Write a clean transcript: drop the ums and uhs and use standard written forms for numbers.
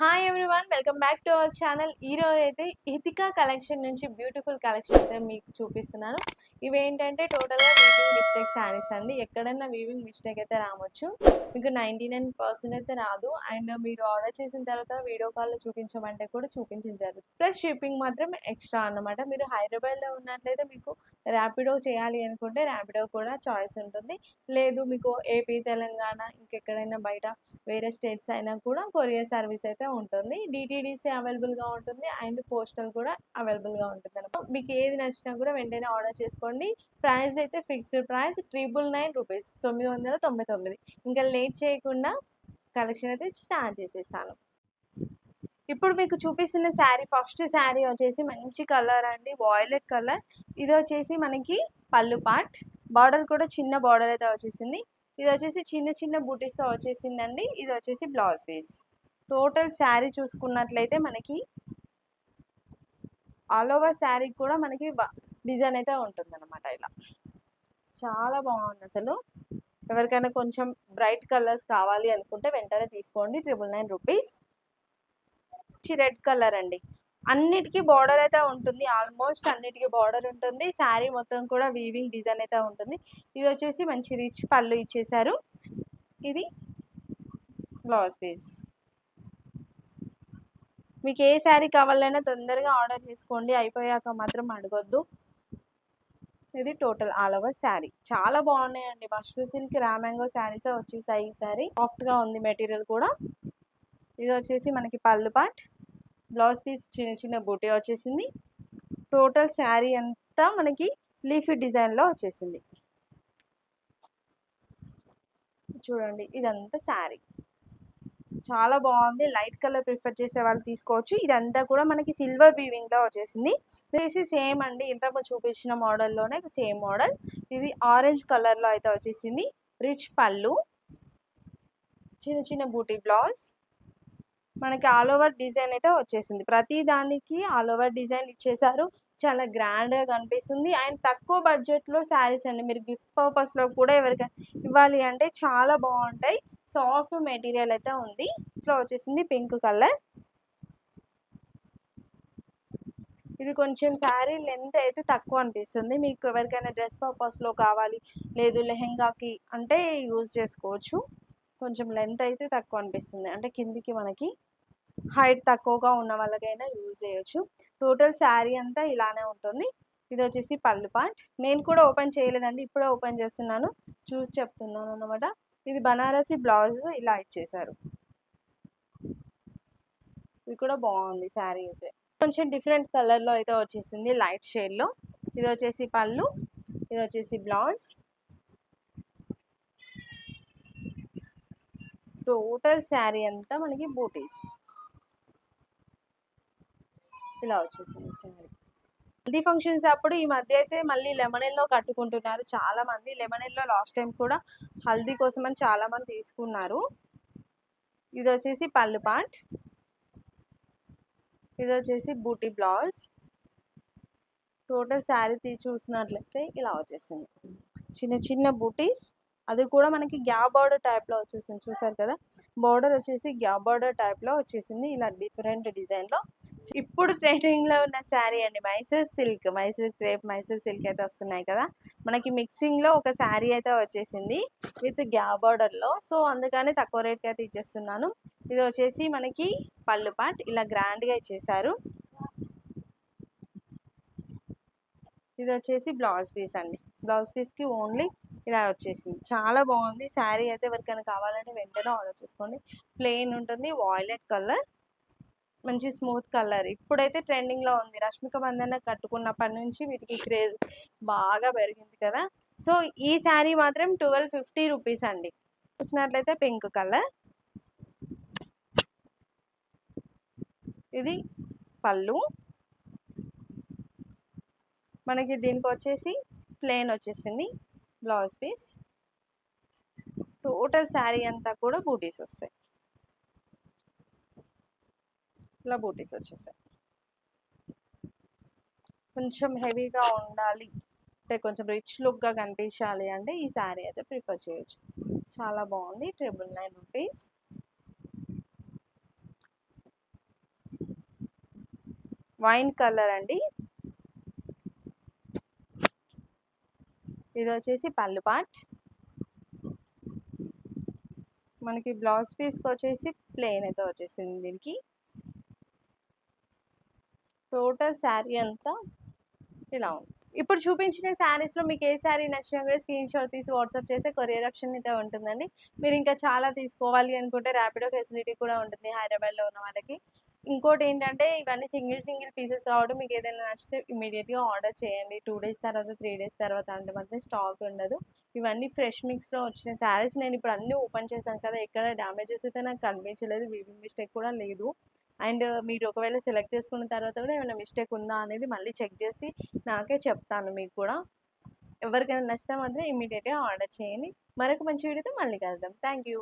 Hi everyone welcome back to our channel. ఈరోజు అయితే ఇతికా collection నుంచి బ్యూటిఫుల్ కలెక్షన్ అయితే మీకు చూపిస్తున్నాను. ఇవేంటంటే టోటల్గా వీవింగ్ మిస్టేక్ శారీస్ అండి. ఎక్కడన్నా వీవింగ్ మిస్టేక్ అయితే రావచ్చు, మీకు 99% అయితే రాదు. అండ్ మీరు ఆర్డర్ చేసిన తర్వాత వీడియో కాల్లో చూపించమంటే కూడా చూపించారు. ప్లస్ షిప్పింగ్ మాత్రం ఎక్స్ట్రా అన్నమాట. మీరు హైదరాబాద్లో ఉన్నట్లయితే మీకు ర్యాపిడో చేయాలి అనుకుంటే ర్యాపిడో కూడా చాయిస్ ఉంటుంది. లేదు మీకు ఏపీ, తెలంగాణ ఇంకెక్కడైనా బయట వేరే స్టేట్స్ అయినా కూడా కొరియర్ సర్వీస్ అయితే ఉంటుంది. డిటీడీసీ అవైలబుల్గా ఉంటుంది అండ్ పోస్టల్ కూడా అవైలబుల్గా ఉంటుంది అనమాట. మీకు ఏది నచ్చినా కూడా వెంటనే ఆర్డర్ చేసుకోండి. ప్రైస్ అయితే ఫిక్స్డ్ ప్రైస్ 999 రూపీస్, 999. ఇంకా లేట్ చేయకుండా కలెక్షన్ అయితే స్టార్ట్ చేసేస్తాను. ఇప్పుడు మీకు చూపిస్తున్న శారీ, ఫస్ట్ శారీ వచ్చేసి మంచి కలర్ అండి, వాయిలెట్ కలర్. ఇది వచ్చేసి మనకి పళ్ళు పార్ట్, బార్డర్ కూడా చిన్న బార్డర్ అయితే వచ్చేసింది. ఇది వచ్చేసి చిన్న చిన్న బూటీస్తో వచ్చేసిందండి. ఇది వచ్చేసి బ్లౌజ్ పీస్. టోటల్ శారీ చూసుకున్నట్లయితే మనకి ఆల్ ఓవర్ శారీ కూడా మనకి డిజైన్ అయితే ఉంటుంది అనమాట. ఇలా చాలా బాగుంది అసలు. ఎవరికైనా కొంచెం బ్రైట్ కలర్స్ కావాలి అనుకుంటే వెంటనే తీసుకోండి. 999 రూపీస్. రెడ్ కలర్ అండి, అన్నిటికీ బార్డర్ అయితే ఉంటుంది, ఆల్మోస్ట్ అన్నిటికీ బార్డర్ ఉంటుంది. శారీ మొత్తం కూడా వీవింగ్ డిజైన్ అయితే ఉంటుంది. ఇది వచ్చేసి మంచి రిచ్ పళ్ళు ఇచ్చేసారు. ఇది బ్లౌజ్ పీస్. మీకు ఏ శారీ కావాలైనా తొందరగా ఆర్డర్ చేసుకోండి, అయిపోయాక మాత్రం అడగొద్దు. ఇది టోటల్ ఆల్ ఓవర్ శారీ. చాలా బాగున్నాయండి. మష్రూ సిల్క్ రామ్యాంగో శారీసే వచ్చేసాయి. ఈ శారీ సాఫ్ట్గా ఉంది మెటీరియల్ కూడా. ఇది వచ్చేసి మనకి పళ్ళు పార్ట్, బ్లౌజ్ పీస్ చిన్న చిన్న బూటీ వచ్చేసింది. టోటల్ శారీ అంతా మనకి లీఫీ డిజైన్లో వచ్చేసింది. చూడండి, ఇదంతా శారీ చాలా బాగుంది. లైట్ కలర్ ప్రిఫర్ చేసే వాళ్ళు తీసుకోవచ్చు. ఇదంతా కూడా మనకి సిల్వర్ వీవింగ్లో వచ్చేసింది. ఇది సేమ్ అండి, ఇంతకు చూపించిన మోడల్లోనే సేమ్ మోడల్. ఇది ఆరెంజ్ కలర్లో అయితే వచ్చేసింది. రిచ్ పళ్ళు, చిన్న చిన్న బూటీ బ్లౌజ్, మనకి ఆల్ ఓవర్ డిజైన్ అయితే వచ్చేసింది. ప్రతి దానికి ఆల్ ఓవర్ డిజైన్ ఇచ్చేసారు. చాలా గ్రాండ్గా కనిపిస్తుంది. అండ్ తక్కువ బడ్జెట్లో శారీస్ అండి. మీరు గిఫ్ట్ పర్పస్లో కూడా ఎవరికైనా ఇవ్వాలి అంటే చాలా బాగుంటాయి. సాఫ్ట్ మెటీరియల్ అయితే ఉంది. ఇట్లా వచ్చేసింది పింక్ కలర్. ఇది కొంచెం శారీ లెంత్ అయితే తక్కువ అనిపిస్తుంది. మీకు ఎవరికైనా డ్రెస్ పర్పస్లో కావాలి, లేదు లెహెంగాకి అంటే యూజ్ చేసుకోవచ్చు. కొంచెం లెంత్ అయితే తక్కువ అనిపిస్తుంది, అంటే కిందికి మనకి హైట్ తక్కువగా ఉన్న వాళ్ళకైనా యూజ్ చేయొచ్చు. టోటల్ శారీ అంతా ఇలానే ఉంటుంది. ఇది వచ్చేసి పళ్ళు పార్ట్. నేను కూడా ఓపెన్ చేయలేదండి, ఇప్పుడే ఓపెన్ చేస్తున్నాను, చూసి చెప్తున్నాను అనమాట. ఇది బనారసి బ్లౌజ్ ఇలా ఇచ్చేసారు. ఇది కూడా బాగుంది శారీ అయితే. కొంచెం డిఫరెంట్ కలర్లో అయితే వచ్చేసింది, లైట్ షేడ్లో. ఇది వచ్చేసి పళ్ళు, ఇది వచ్చేసి బ్లౌజ్. టోటల్ శారీ అంతా మనకి బూటీస్ ఇలా వచ్చేసింది శారీ. హల్దీ ఫంక్షన్స్ అప్పుడు ఈ మధ్య అయితే మళ్ళీ లెమన్ ఎల్లో కట్టుకుంటున్నారు చాలా మంది. లెమన్ ఎల్లో లాస్ట్ టైం కూడా హల్దీ కోసం అని చాలా మంది తీసుకున్నారు. ఇది వచ్చేసి పళ్ళు పార్ట్, ఇది వచ్చేసి బూటీ బ్లౌజ్. టోటల్ శారీ చూసినట్లయితే ఇలా వచ్చేసింది. చిన్న చిన్న బూటీస్, అది కూడా మనకి గ్యాప్ బార్డర్ టైప్లో వచ్చేసింది. చూసారు కదా, బార్డర్ వచ్చేసి గ్యాప్ బార్డర్ టైప్లో వచ్చేసింది, ఇలా డిఫరెంట్ డిజైన్లో. ఇప్పుడు ట్రెండింగ్లో ఉన్న శారీ అండి, Mysore silk, Mysore crepe, Mysore silk అయితే వస్తున్నాయి కదా. మనకి మిక్సింగ్లో ఒక శారీ అయితే వచ్చేసింది విత్ గ్యాప్ బార్డర్లో. సో అందుకని తక్కువ రేట్కి అయితే ఇచ్చేస్తున్నాను. ఇది వచ్చేసి మనకి పళ్ళు పార్ట్, ఇలా గ్రాండ్గా ఇచ్చేసారు. ఇది వచ్చేసి బ్లౌజ్ పీస్ అండి. బ్లౌజ్ పీస్కి ఓన్లీ ఇలా వచ్చేసింది. చాలా బాగుంది శారీ అయితే. ఎవరికైనా కావాలంటే వెంటనే ఆర్డర్ చేసుకోండి. ప్లెయిన్ ఉంటుంది, వాయిలెట్ కలర్, మంచి స్మూత్ కలర్. ఇప్పుడైతే ట్రెండింగ్లో ఉంది. రష్మిక మందన్న కట్టుకున్నప్పటి నుంచి వీటికి క్రేజ్ బాగా పెరిగింది కదా. సో ఈ శారీ మాత్రం 1250 రూపీస్ అండి. చూసినట్లయితే పింక్ కలర్, ఇది పళ్ళు. మనకి దీనికి వచ్చేసి ప్లెయిన్ వచ్చేసింది బ్లౌజ్ పీస్. టోటల్ శారీ అంతా కూడా బూటీస్ వస్తాయి, ఇలా బూటీస్ వచ్చేసాయి. కొంచెం హెవీగా ఉండాలి అంటే కొంచెం రిచ్ లుక్గా కనిపించాలి అంటే ఈ శారీ అయితే ప్రిఫర్ చేయొచ్చు. చాలా బాగుంది. 999 రూపీస్. వైన్ కలర్ అండి. ఇది వచ్చేసి పళ్ళు పార్ట్. మనకి బ్లౌజ్ పీస్కి వచ్చేసి ప్లెయిన్ అయితే వచ్చేసింది దీనికి. టోటల్ శారీ అంతా ఇలా ఉంది. ఇప్పుడు చూపించిన శారీస్లో మీకు ఏ శారీ నచ్చినా కూడా స్క్రీన్ షాట్ తీసి వాట్సాప్ చేస్తే కొరియర్ ఆప్షన్ అయితే ఉంటుందండి. మీరు ఇంకా చాలా తీసుకోవాలి అనుకుంటే ర్యాపిడో ఫెసిలిటీ కూడా ఉంటుంది హైదరాబాద్లో ఉన్న వాళ్ళకి. ఇంకోటి ఏంటంటే ఇవన్నీ సింగిల్ సింగిల్ పీసెస్ కాబట్టి మీకు ఏదైనా నచ్చితే ఇమీడియట్గా ఆర్డర్ చేయండి. 2 డేస్ తర్వాత 3 డేస్ తర్వాత అంటే మాత్రం స్టాక్ ఉండదు. ఇవన్నీ ఫ్రెష్ మిక్స్లో వచ్చిన శారీస్. నేను ఇప్పుడు అన్నీ ఓపెన్ చేశాను కదా, ఎక్కడ డ్యామేజెస్ అయితే నాకు కనిపించలేదు, వీవింగ్ మిస్టేక్ కూడా లేదు. అండ్ మీరు ఒకవేళ సెలెక్ట్ చేసుకున్న తర్వాత కూడా ఏమైనా మిస్టేక్ ఉందా అనేది మళ్ళీ చెక్ చేసి నాకే చెప్తాను మీకు కూడా. ఎవరికైనా నచ్చితే మాత్రం ఇమీడియట్గా ఆర్డర్ చేయండి. మరొక మంచి వీడియోతో మళ్ళీ కలుద్దాం. Thank you.